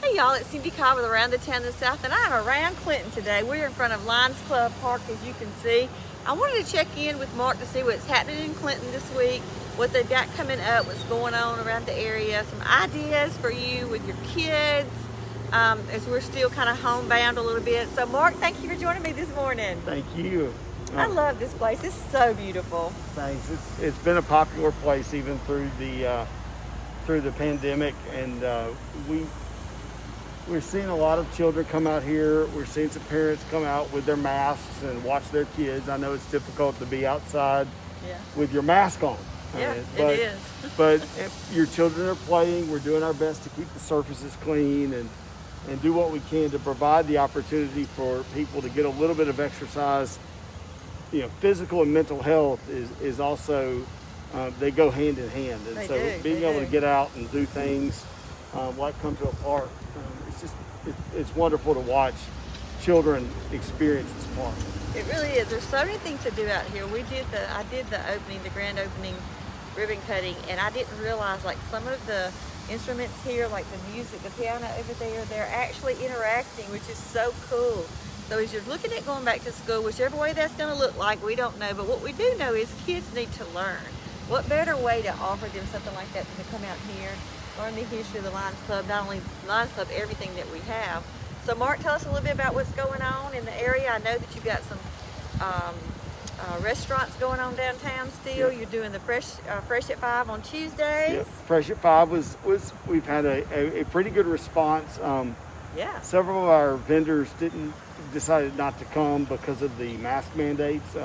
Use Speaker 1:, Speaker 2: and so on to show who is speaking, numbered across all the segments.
Speaker 1: Hey y'all, it's Cindy Cobb with Around the Town of the South, and I'm around Clinton today. We're in front of Lions Club Park, as you can see. I wanted to check in with Mark to see what's happening in Clinton this week, what they've got coming up, what's going on around the area, some ideas for you with your kids, as we're still kind of homebound a little bit. So Mark, thank you for joining me this morning.
Speaker 2: Thank you.
Speaker 1: I love this place. It's so beautiful.
Speaker 2: Thanks. It's been a popular place even through the pandemic, and we're seeing a lot of children come out here. We're seeing some parents come out with their masks and watch their kids. I know it's difficult to be outside with your mask on.
Speaker 1: Yeah,
Speaker 2: but,
Speaker 1: it is.
Speaker 2: But if your children are playing, we're doing our best to keep the surfaces clean and do what we can to provide the opportunity for people to get a little bit of exercise. You know, physical and mental health is also, they go hand in hand. And so being able to get out and do things like come to a park, it's wonderful to watch children experience this park.
Speaker 1: It really is. There's so many things to do out here. I did the grand opening ribbon cutting, and I didn't realize like some of the instruments here, like the music, the piano over there, they're actually interacting, which is so cool. So as you're looking at going back to school, whichever way that's going to look like, we don't know. But what we do know is kids need to learn. What better way to offer them something like that than to come out here, learn the history of the Lions Club, not only Lions Club, everything that we have. So Mark, tell us a little bit about what's going on in the area. I know that you've got some restaurants going on downtown still. You're doing the Fresh at 5 on Tuesdays.
Speaker 2: Yep. Fresh at 5 we've had a pretty good response. Several of our vendors decided not to come because of the mask mandates.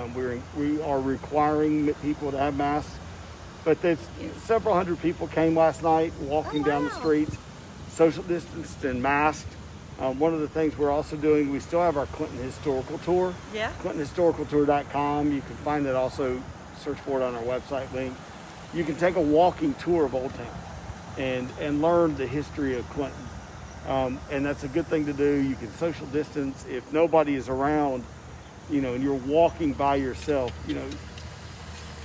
Speaker 2: We are requiring people to have masks, but several hundred people came last night walking down the streets, social distanced and masked. One of the things we're also doing, we still have our Clinton Historical Tour. ClintonHistoricalTour.com. You can find it also, search for it on our website link. You can take a walking tour of Old Town and learn the history of Clinton. And that's a good thing to do. You can social distance. If nobody is around, and you're walking by yourself,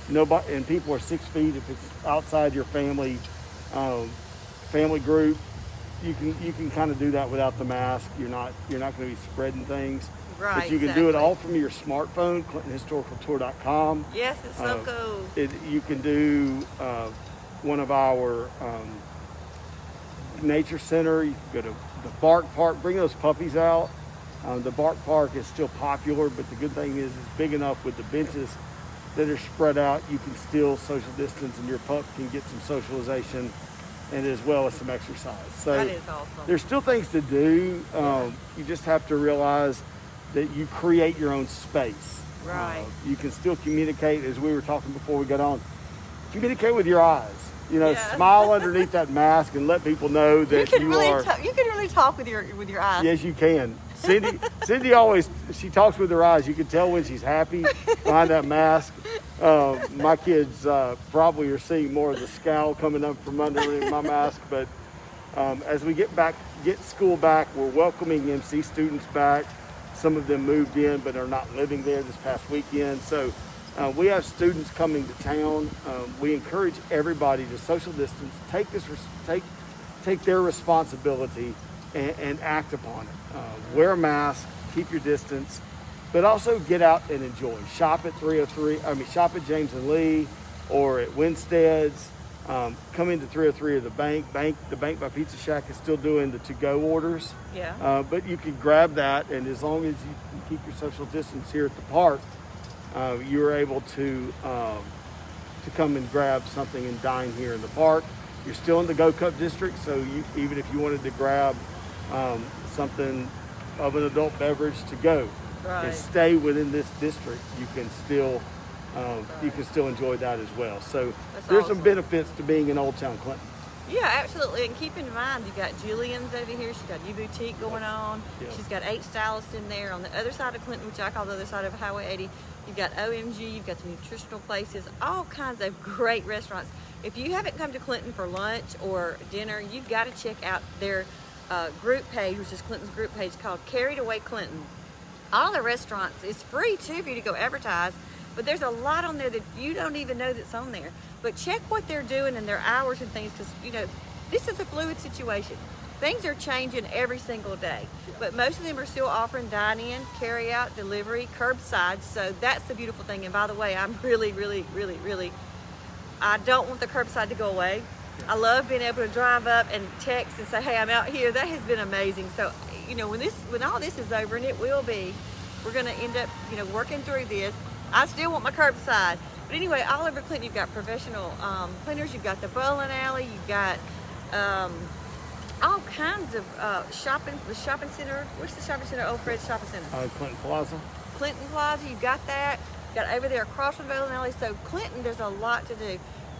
Speaker 2: nobody, and people are 6 feet. If it's outside your family group, you can kind of do that without the mask. You're not going to be spreading things.
Speaker 1: Right.
Speaker 2: But you can do it all from your smartphone, ClintonHistoricalTour.com.
Speaker 1: Yes, it's so cool.
Speaker 2: You can do one of our nature center. You can go to the Bark Park, bring those puppies out. The Bark Park is still popular, but the good thing is it's big enough with the benches that are spread out. You can still social distance, and your pup can get some socialization and as well as some exercise. So
Speaker 1: that is awesome.
Speaker 2: There's still things to do. You just have to realize that you create your own space.
Speaker 1: Right.
Speaker 2: You can still communicate, as we were talking before we got on, communicate with your eyes. Smile underneath that mask and let people know that you are.
Speaker 1: You can really talk with your eyes.
Speaker 2: Yes, you can. Cindy always, she talks with her eyes. You can tell when she's happy behind that mask. My kids probably are seeing more of the scowl coming up from under my mask. But as we get school back, we're welcoming MC students back. Some of them moved in but are not living there this past weekend. So we have students coming to town. We encourage everybody to social distance, take their responsibility and act upon it. Wear a mask, keep your distance, but also get out and enjoy. Shop at shop at James and Lee or at Winstead's. Come into 303 or the bank. The Bank by Pizza Shack is still doing the to-go orders. But you can grab that, and as long as you can keep your social distance here at the park, you're able to come and grab something and dine here in the park. You're still in the Go Cup district, so even if you wanted to grab something of an adult beverage to go and stay within this district, you can still enjoy that as well. So there's some benefits to being in Old Town Clinton.
Speaker 1: Yeah, absolutely. And keep in mind, you've got Julian's over here. She's got U Boutique going on. She's got 8 stylists in there. On the other side of Clinton, which I call the other side of Highway 80, you've got OMG, you've got the nutritional places, all kinds of great restaurants. If you haven't come to Clinton for lunch or dinner, you've got to check out their group page, which is Clinton's group page called Carried Away Clinton. All the restaurants, it's free too for you to go advertise, but there's a lot on there that you don't even know that's on there. But check what they're doing and their hours and things, because this is a fluid situation. Things are changing every single day, but most of them are still offering dine-in, carry-out, delivery, curbside. So that's the beautiful thing. And by the way, I'm really, I don't want the curbside to go away. I love being able to drive up and text and say, hey, I'm out here. That has been amazing. So, you know, when all this is over, and it will be, we're going to end up, you know, working through this. I still want my curbside. But anyway, all over Clinton, you've got professional cleaners. You've got the bowling alley. You've got all kinds of shopping. The shopping center. Where's the shopping center? Old Fred's Shopping Center.
Speaker 2: Clinton Plaza.
Speaker 1: Clinton Plaza. You've got that. Got over there across from the bowling alley. So Clinton, there's a lot to do.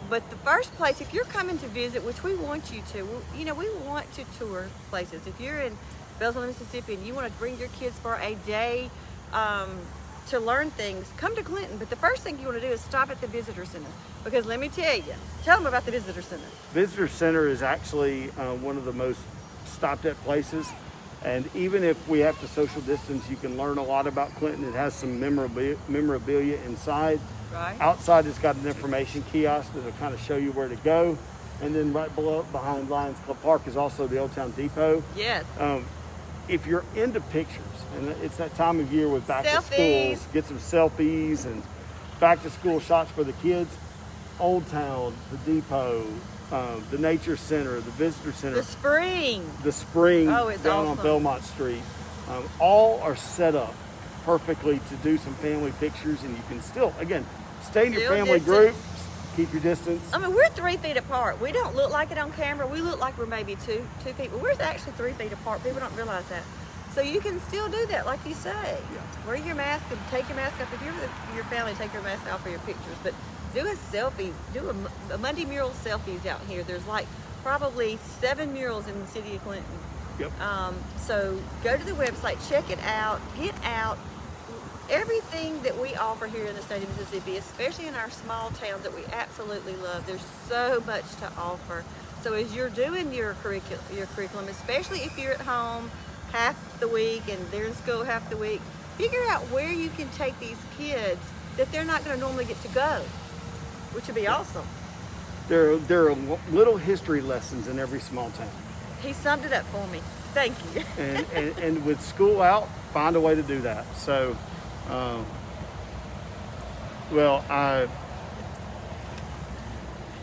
Speaker 1: But the first place, if you're coming to visit, which we want you to, you know, we want to tour places. If you're in Belzoni, Mississippi, and you want to bring your kids for a day to learn things, come to Clinton. But the first thing you want to do is stop at the visitor center, because let me tell them about the visitor center.
Speaker 2: Visitor center is actually one of the most stopped at places, and even if we have to social distance, you can learn a lot about Clinton. It has some memorabilia inside.
Speaker 1: Right.
Speaker 2: Outside, it's got an information kiosk that'll kind of show you where to go, and then right below, behind Lions Club Park, is also the Old Town Depot.
Speaker 1: Yes.
Speaker 2: If you're into pictures, and it's that time of year with back to
Speaker 1: Selfies.
Speaker 2: schools, get some selfies and back to school shots for the kids. Old Town, the Depot, the Nature Center, the Visitor Center,
Speaker 1: The spring.
Speaker 2: oh,
Speaker 1: it's
Speaker 2: down
Speaker 1: awesome.
Speaker 2: on Belmont Street, all are set up perfectly to do some family pictures, and you can still, again, stay in your
Speaker 1: Still
Speaker 2: family
Speaker 1: distance.
Speaker 2: groups, keep your distance.
Speaker 1: I mean, we're 3 feet apart. We don't look like it on camera. We look like we're maybe two feet, but we're actually 3 feet apart. People don't realize that. So you can still do that, like you say.
Speaker 2: Yeah.
Speaker 1: Wear your mask and take your mask off. If you're with your family, take your mask off for your pictures. But do a selfie. Do a Monday mural selfies out here. There's like probably 7 murals in the city of Clinton.
Speaker 2: Yep.
Speaker 1: So go to the website, check it out, get out. Everything that we offer here in the state of Mississippi, especially in our small towns that we absolutely love, there's so much to offer. So as you're doing your curriculum, especially if you're at home half the week and they're in school half the week, figure out where you can take these kids that they're not going to normally get to go, which would be awesome.
Speaker 2: There are little history lessons in every small town.
Speaker 1: He summed it up for me. Thank you.
Speaker 2: and with school out, find a way to do that. So,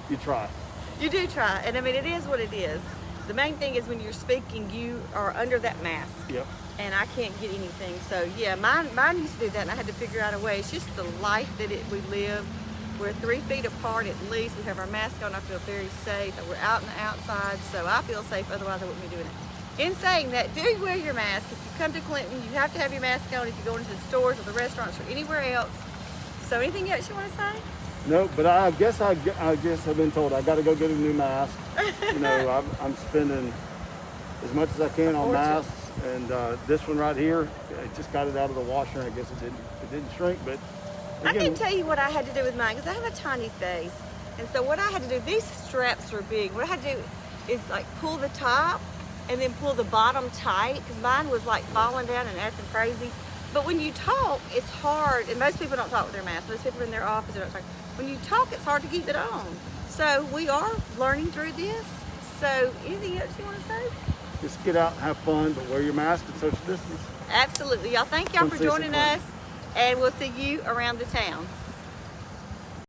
Speaker 2: you try.
Speaker 1: You do try, and I mean, it is what it is. The main thing is when you're speaking, you are under that mask.
Speaker 2: Yep.
Speaker 1: And I can't get anything. So yeah, mine used to do that, and I had to figure out a way. It's just the life that we live. We're 3 feet apart at least. We have our mask on. I feel very safe. We're out in the outside, so I feel safe. Otherwise, I wouldn't be doing it. In saying that, do wear your mask. If you come to Clinton, you have to have your mask on if you go into the stores or the restaurants or anywhere else. So anything else you want to say?
Speaker 2: No, but I guess I've been told I got to go get a new mask. You know, I'm spending as much as I can on masks, and this one right here, I just got it out of the washer. I guess it didn't shrink, but
Speaker 1: I
Speaker 2: again,
Speaker 1: can tell you what I had to do with mine, because I have a tiny face, and so what I had to do, these straps are big. What I had to do is like pull the top and then pull the bottom tight, because mine was like falling down and acting crazy. But when you talk, it's hard, and most people don't talk with their mask. Most people are in their office, they don't talk. When you talk, it's hard to keep it on. So we are learning through this. So anything else you want to say?
Speaker 2: just get out and have fun, but wear your mask and social distance.
Speaker 1: Absolutely. Y'all, thank y'all
Speaker 2: Come
Speaker 1: for
Speaker 2: see some
Speaker 1: joining
Speaker 2: fun.
Speaker 1: us, and we'll see you around the town.